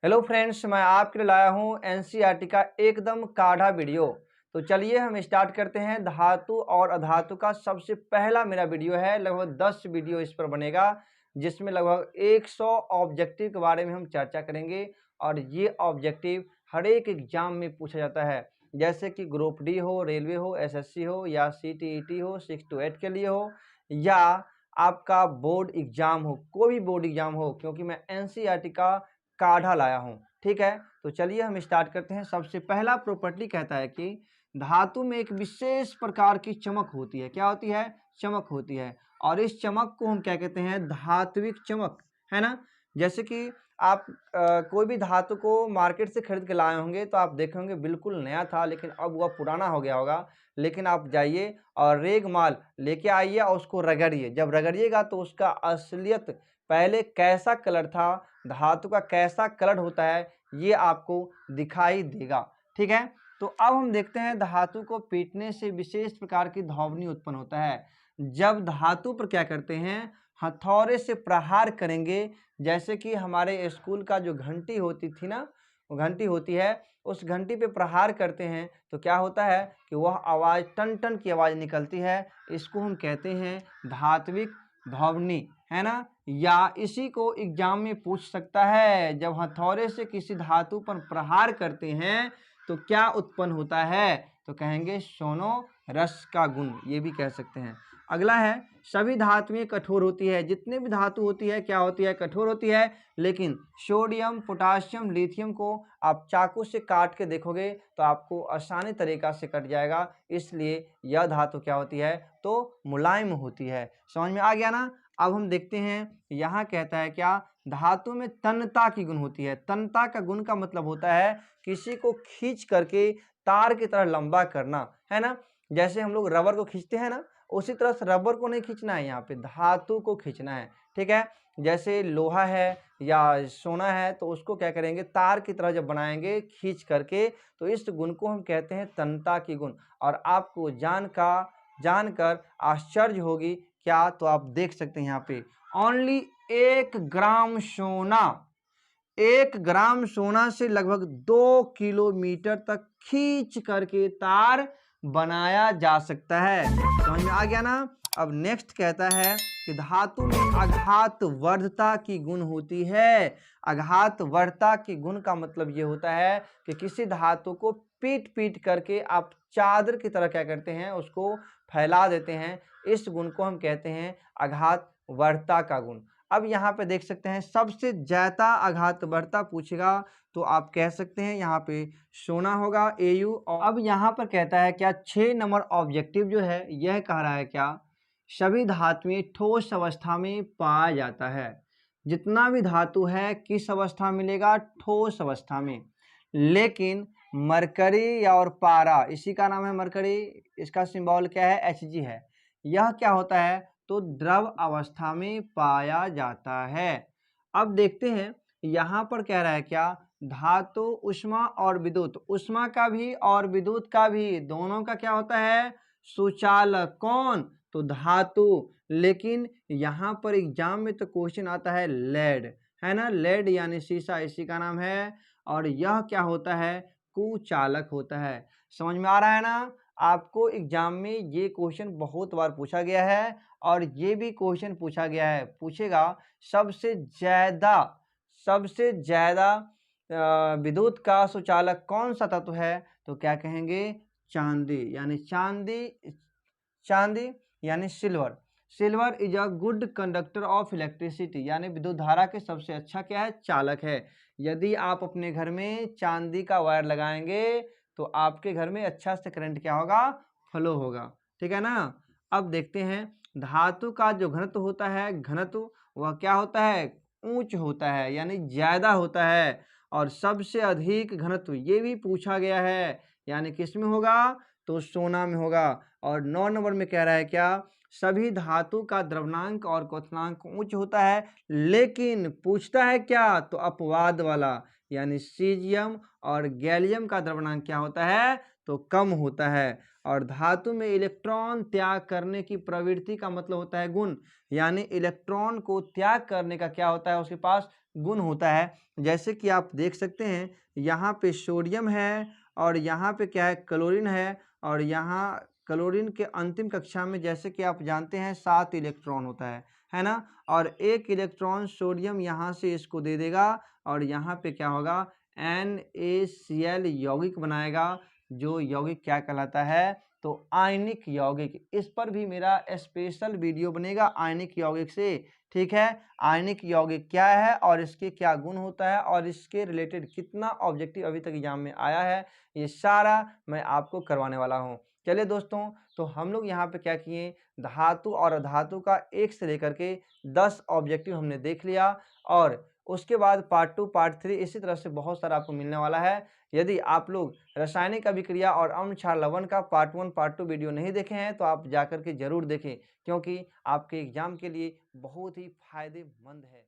Hello friends, मैं आपके लिए लाया हूँ एनसीईआरटी का एकदम काढ़ा वीडियो। तो चलिए हम स्टार्ट करते हैं। धातु और अधातु का सबसे पहला मेरा वीडियो है। लगभग 10 वीडियो इस पर बनेगा, जिसमें लगभग 100 ऑब्जेक्टिव के बारे में हम चर्चा करेंगे। और ये ऑब्जेक्टिव हर एक एग्जाम में पूछा जाता है, जैसे कि ग्रुप डी हो, रेलवे हो, एसएससी हो, या सीटीईटी हो 6 to 8 के लिए हो, या आपका बोर्ड एग्जाम हो, कोई भी बोर्ड एग्जाम हो, क्योंकि मैं एनसीईआरटी का काढ़ा लाया हूँ। ठीक है, तो चलिए हम स्टार्ट करते हैं। सबसे पहला प्रॉपर्टी कहता है कि धातु में एक विशेष प्रकार की चमक होती है। क्या होती है? चमक होती है। और इस चमक को हम क्या कहते हैं? धात्विक चमक, है ना। जैसे कि आप कोई भी धातु को मार्केट से खरीद के लाए होंगे तो आप देखेंगे बिल्कुल नया था, लेकिन अब वह पुराना हो गया होगा। लेकिन आप जाइए और रेग माल लेके आइए और उसको रगड़िए। जब रगड़िएगा तो उसका असलियत पहले कैसा कलर था, धातु का कैसा कलर होता है, ये आपको दिखाई देगा। ठीक है, तो अब हम देखते हैं धातु को पीटने से विशेष प्रकार की ध्वनि उत्पन्न होता है। जब धातु पर क्या करते हैं? हथौड़े से प्रहार करेंगे। जैसे कि हमारे स्कूल का जो घंटी होती थी ना, वो घंटी होती है, उस घंटी पे प्रहार करते हैं तो क्या होता है कि वह आवाज़ टन टन की आवाज़ निकलती है। इसको हम कहते हैं धात्विक ध्वनि, है ना। या इसी को एग्जाम में पूछ सकता है, जब हथौड़े से किसी धातु पर प्रहार करते हैं तो क्या उत्पन्न होता है? तो कहेंगे सोनो रस का गुण, ये भी कह सकते हैं। अगला है, सभी धातुएं कठोर होती है। जितने भी धातु होती है क्या होती है? कठोर होती है। लेकिन सोडियम, पोटासियम, लिथियम को आप चाकू से काट के देखोगे तो आपको आसानी तरीका से कट जाएगा। इसलिए यह धातु क्या होती है? तो मुलायम होती है। समझ में आ गया ना। अब हम देखते हैं, यहाँ कहता है क्या? धातु में तन्यता की गुण होती है। तन्यता का गुण का मतलब होता है किसी को खींच करके तार की तरह लंबा करना, है ना। जैसे हम लोग रबर को खींचते हैं ना, उसी तरह से रबर को नहीं खींचना है, यहाँ पे धातु को खींचना है। ठीक है, जैसे लोहा है या सोना है तो उसको क्या करेंगे? तार की तरह जब बनाएंगे खींच करके, तो इस गुण को हम कहते हैं तन्यता की गुण। और आपको जानकर आश्चर्य होगी क्या? तो आप देख सकते हैं यहाँ पे ओनली 1 ग्राम सोना, 1 ग्राम सोना से लगभग 2 किलोमीटर तक खींच करके तार बनाया जा सकता है। समझ में आ गया ना। अब नेक्स्ट कहता है कि धातु में आघात वर्धता की गुण होती है। आघात वर्धता की गुण का मतलब ये होता है कि किसी धातु को पीट पीट करके आप चादर की तरह क्या करते हैं? उसको फैला देते हैं। इस गुण को हम कहते हैं आघात वर्धता का गुण। अब यहाँ पे देख सकते हैं, सबसे ज्यादा आघात वर्धता पूछेगा तो आप कह सकते हैं यहाँ पे सोना होगा AU। और अब यहाँ पर कहता है क्या? 6 नंबर ऑब्जेक्टिव जो है यह कह रहा है क्या? सभी धातुएं ठोस अवस्था में पाया जाता है। जितना भी धातु है किस अवस्था में मिलेगा? ठोस अवस्था में। लेकिन मरकरी और पारा, इसी का नाम है मरकरी, इसका सिंबल क्या है? Hg है। यह क्या होता है? तो द्रव अवस्था में पाया जाता है। अब देखते हैं, यहाँ पर कह रहा है क्या? धातु उष्मा और विद्युत, उष्मा का भी और विद्युत का भी, दोनों का क्या होता है? सुचालक। कौन? तो धातु। लेकिन यहाँ पर एग्जाम में तो क्वेश्चन आता है लेड, है ना। लेड यानी शीशा, इसी का नाम है। और यह क्या होता है? कुचालक होता है। समझ में आ रहा है ना। आपको एग्जाम में ये क्वेश्चन बहुत बार पूछा गया है, और ये भी क्वेश्चन पूछा गया है, पूछेगा सबसे ज्यादा विद्युत का सुचालक कौन सा तत्व है? तो क्या कहेंगे? चांदी यानी silver. Silver is a good conductor of electricity, यानी विद्युत धारा के सबसे अच्छा क्या है? चालक है। यदि आप अपने घर में चांदी का वायर लगाएंगे तो आपके घर में अच्छा से करंट क्या होगा? फ्लो होगा। ठीक है ना। अब देखते हैं, धातु का जो घनत्व होता है, घनत्व वह क्या होता है? उच्च होता है, यानी ज्यादा होता है। और सबसे अधिक घनत्व ये भी पूछा गया है, यानी किस में होगा? तो सोना में होगा। और 9 नंबर में कह रहा है क्या? सभी धातु का द्रव्यनांक और क्वथनांक उच्च होता है, लेकिन पूछता है क्या? तो अपवाद वाला, यानी सीजियम और गैलियम का द्रव्यनांक क्या होता है? तो कम होता है। और धातु में इलेक्ट्रॉन त्याग करने की प्रवृत्ति का मतलब होता है गुण, यानी इलेक्ट्रॉन को त्याग करने का क्या होता है, उसके पास गुण होता है। जैसे कि आप देख सकते हैं यहाँ पे सोडियम है और यहाँ पे क्या है, क्लोरीन है, और यहाँ क्लोरीन के अंतिम कक्षा में जैसे कि आप जानते हैं 7 इलेक्ट्रॉन होता है ना। और एक इलेक्ट्रॉन सोडियम यहाँ से इसको दे देगा और यहाँ पे क्या होगा, NaCl यौगिक बनाएगा, जो यौगिक क्या कहलाता है, तो आयनिक यौगिक। इस पर भी मेरा स्पेशल वीडियो बनेगा आयनिक यौगिक से, ठीक है। आयनिक यौगिक क्या है और इसके क्या गुण होता है और इसके रिलेटेड कितना ऑब्जेक्टिव अभी तक एग्जाम में आया है, ये सारा मैं आपको करवाने वाला हूँ। चलिए दोस्तों, तो हम लोग यहाँ पे क्या किए, धातु और अधातु का 1 से लेकर के 10 ऑब्जेक्टिव हमने देख लिया, और उसके बाद पार्ट 2 पार्ट 3 इसी तरह से बहुत सारा आपको मिलने वाला है। यदि आप लोग रासायनिक अभिक्रिया और अम्ल क्षार लवण का पार्ट 1 पार्ट 2 वीडियो नहीं देखे हैं तो आप जाकर के जरूर देखें, क्योंकि आपके एग्जाम के लिए बहुत ही फायदेमंद है।